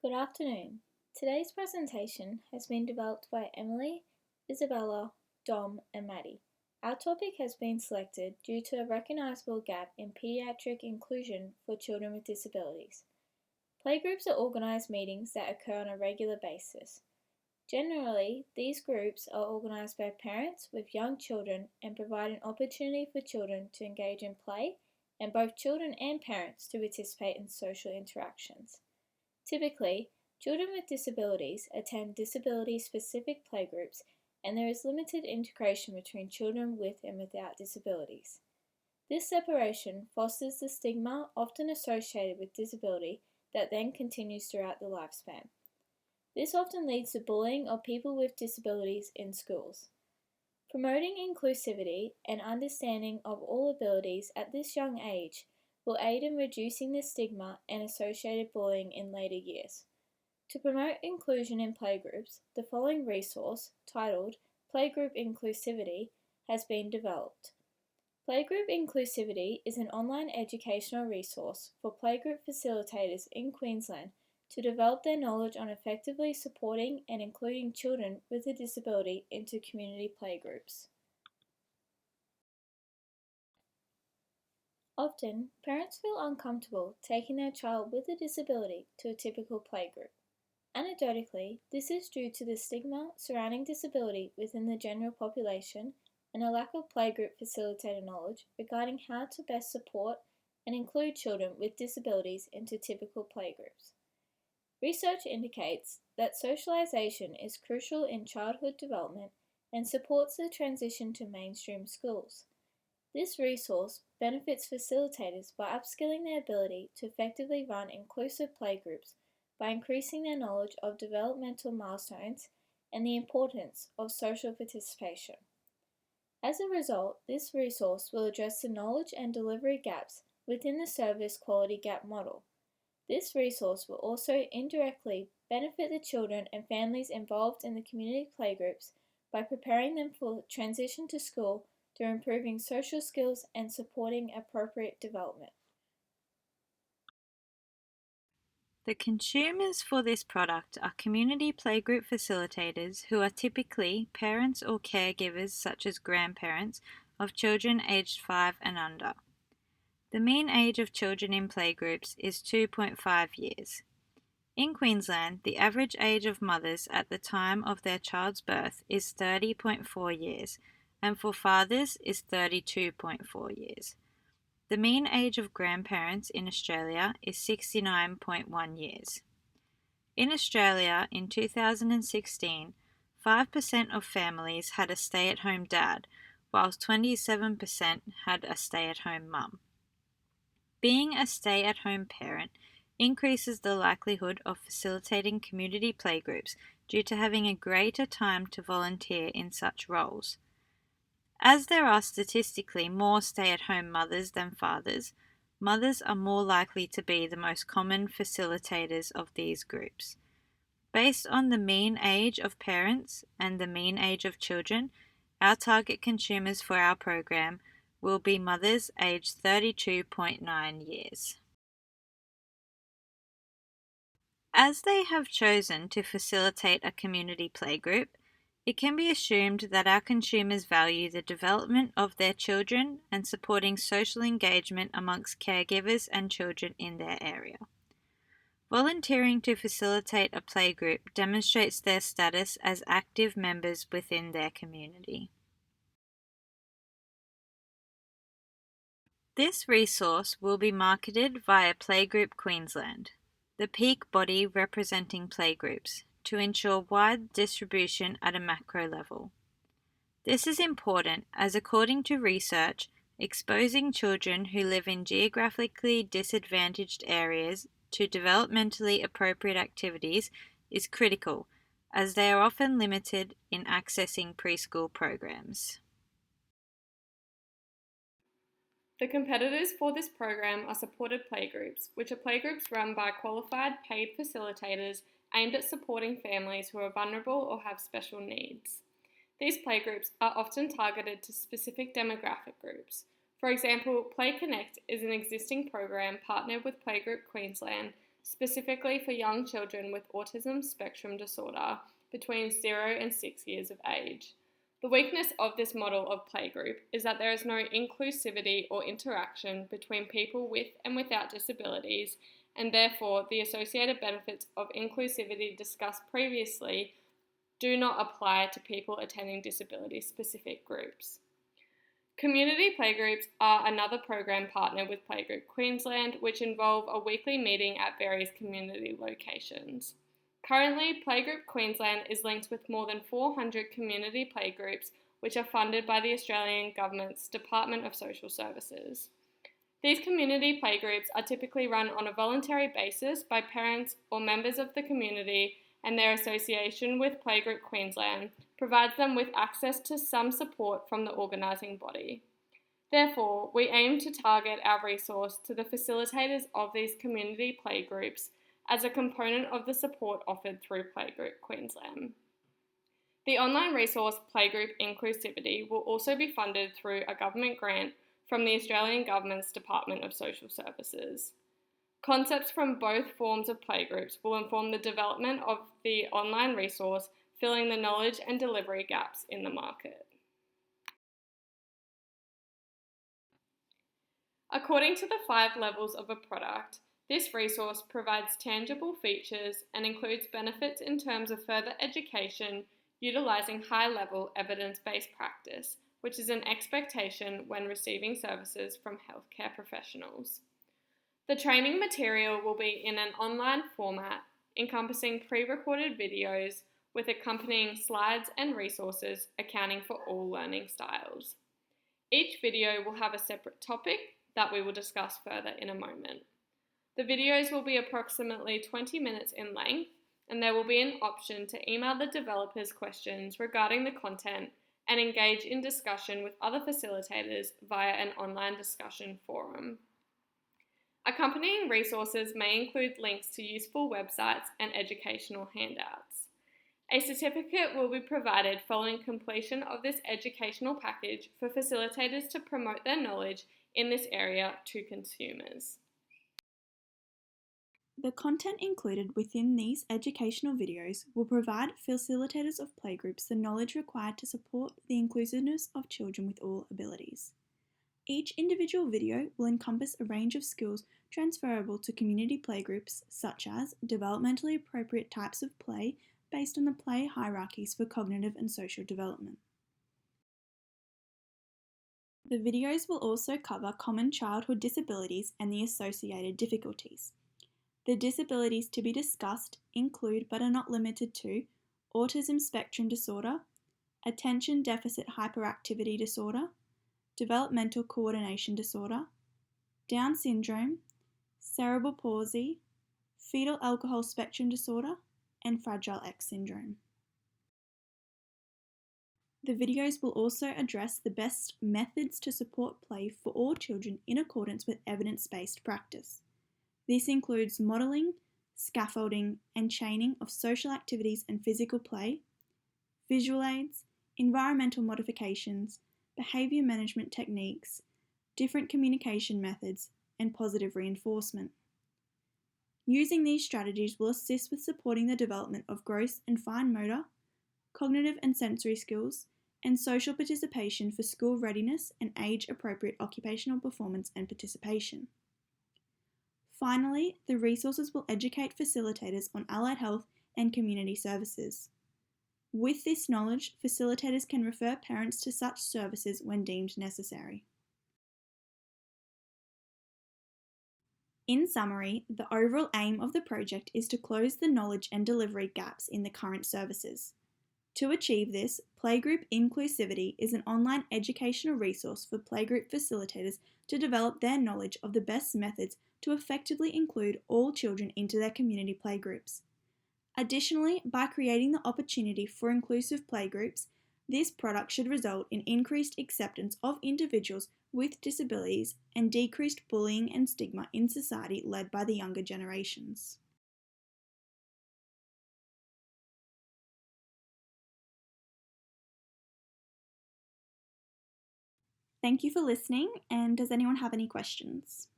Good afternoon. Today's presentation has been developed by Emily, Isabella, Dom and Maddie. Our topic has been selected due to a recognisable gap in paediatric inclusion for children with disabilities. Playgroups are organised meetings that occur on a regular basis. Generally, these groups are organised by parents with young children and provide an opportunity for children to engage in play and both children and parents to participate in social interactions. Typically, children with disabilities attend disability-specific playgroups and there is limited integration between children with and without disabilities. This separation fosters the stigma often associated with disability that then continues throughout the lifespan. This often leads to bullying of people with disabilities in schools. Promoting inclusivity and understanding of all abilities at this young age will aid in reducing the stigma and associated bullying in later years. To promote inclusion in playgroups, the following resource, titled Playgroup Inclusivity, has been developed. Playgroup Inclusivity is an online educational resource for playgroup facilitators in Queensland to develop their knowledge on effectively supporting and including children with a disability into community playgroups. Often, parents feel uncomfortable taking their child with a disability to a typical playgroup. Anecdotally, this is due to the stigma surrounding disability within the general population and a lack of playgroup facilitator knowledge regarding how to best support and include children with disabilities into typical playgroups. Research indicates that socialization is crucial in childhood development and supports the transition to mainstream schools. This resource benefits facilitators by upskilling their ability to effectively run inclusive playgroups by increasing their knowledge of developmental milestones and the importance of social participation. As a result, this resource will address the knowledge and delivery gaps within the service quality gap model. This resource will also indirectly benefit the children and families involved in the community playgroups by preparing them for transition to school through improving social skills and supporting appropriate development. The consumers for this product are community playgroup facilitators who are typically parents or caregivers such as grandparents of children aged 5 and under. The mean age of children in playgroups is 2.5 years. In Queensland, the average age of mothers at the time of their child's birth is 30.4 years, and for fathers is 32.4 years. The mean age of grandparents in Australia is 69.1 years. In Australia, in 2016, 5% of families had a stay-at-home dad, whilst 27% had a stay-at-home mum. Being a stay-at-home parent increases the likelihood of facilitating community playgroups due to having a greater time to volunteer in such roles. As there are statistically more stay-at-home mothers than fathers, mothers are more likely to be the most common facilitators of these groups. Based on the mean age of parents and the mean age of children, our target consumers for our program will be mothers aged 32.9 years. As they have chosen to facilitate a community playgroup, it can be assumed that our consumers value the development of their children and supporting social engagement amongst caregivers and children in their area. Volunteering to facilitate a playgroup demonstrates their status as active members within their community. This resource will be marketed via Playgroup Queensland, the peak body representing playgroups, to ensure wide distribution at a macro level. This is important as, according to research, exposing children who live in geographically disadvantaged areas to developmentally appropriate activities is critical, as they are often limited in accessing preschool programs. The competitors for this program are supported playgroups, which are playgroups run by qualified paid facilitators aimed at supporting families who are vulnerable or have special needs. These playgroups are often targeted to specific demographic groups. For example, Play Connect is an existing program partnered with Playgroup Queensland specifically for young children with autism spectrum disorder between 0 and 6 years of age. The weakness of this model of playgroup is that there is no inclusivity or interaction between people with and without disabilities, and therefore the associated benefits of inclusivity discussed previously do not apply to people attending disability-specific groups. Community playgroups are another program partner with Playgroup Queensland, which involve a weekly meeting at various community locations. Currently, Playgroup Queensland is linked with more than 400 community playgroups, which are funded by the Australian Government's Department of Social Services. These community playgroups are typically run on a voluntary basis by parents or members of the community, and their association with Playgroup Queensland provides them with access to some support from the organising body. Therefore, we aim to target our resource to the facilitators of these community playgroups as a component of the support offered through Playgroup Queensland. The online resource Playgroup Inclusivity will also be funded through a government grant from the Australian Government's Department of Social Services. Concepts from both forms of playgroups will inform the development of the online resource, filling the knowledge and delivery gaps in the market. According to the 5 levels of a product, this resource provides tangible features and includes benefits in terms of further education, utilising high-level evidence-based practice, which is an expectation when receiving services from healthcare professionals. The training material will be in an online format encompassing pre-recorded videos with accompanying slides and resources accounting for all learning styles. Each video will have a separate topic that we will discuss further in a moment. The videos will be approximately 20 minutes in length, and there will be an option to email the developers questions regarding the content and engage in discussion with other facilitators via an online discussion forum. Accompanying resources may include links to useful websites and educational handouts. A certificate will be provided following completion of this educational package for facilitators to promote their knowledge in this area to consumers. The content included within these educational videos will provide facilitators of playgroups the knowledge required to support the inclusiveness of children with all abilities. Each individual video will encompass a range of skills transferable to community playgroups, such as developmentally appropriate types of play based on the play hierarchies for cognitive and social development. The videos will also cover common childhood disabilities and the associated difficulties. The disabilities to be discussed include, but are not limited to, autism spectrum disorder, attention deficit hyperactivity disorder, developmental coordination disorder, Down syndrome, cerebral palsy, fetal alcohol spectrum disorder, and Fragile X syndrome. The videos will also address the best methods to support play for all children in accordance with evidence-based practice. This includes modelling, scaffolding, and chaining of social activities and physical play, visual aids, environmental modifications, behaviour management techniques, different communication methods, and positive reinforcement. Using these strategies will assist with supporting the development of gross and fine motor, cognitive and sensory skills, and social participation for school readiness and age-appropriate occupational performance and participation. Finally, the resources will educate facilitators on allied health and community services. With this knowledge, facilitators can refer parents to such services when deemed necessary. In summary, the overall aim of the project is to close the knowledge and delivery gaps in the current services. To achieve this, Playgroup Inclusivity is an online educational resource for playgroup facilitators to develop their knowledge of the best methods to effectively include all children into their community playgroups. Additionally, by creating the opportunity for inclusive playgroups, this product should result in increased acceptance of individuals with disabilities and decreased bullying and stigma in society led by the younger generations. Thank you for listening, and does anyone have any questions?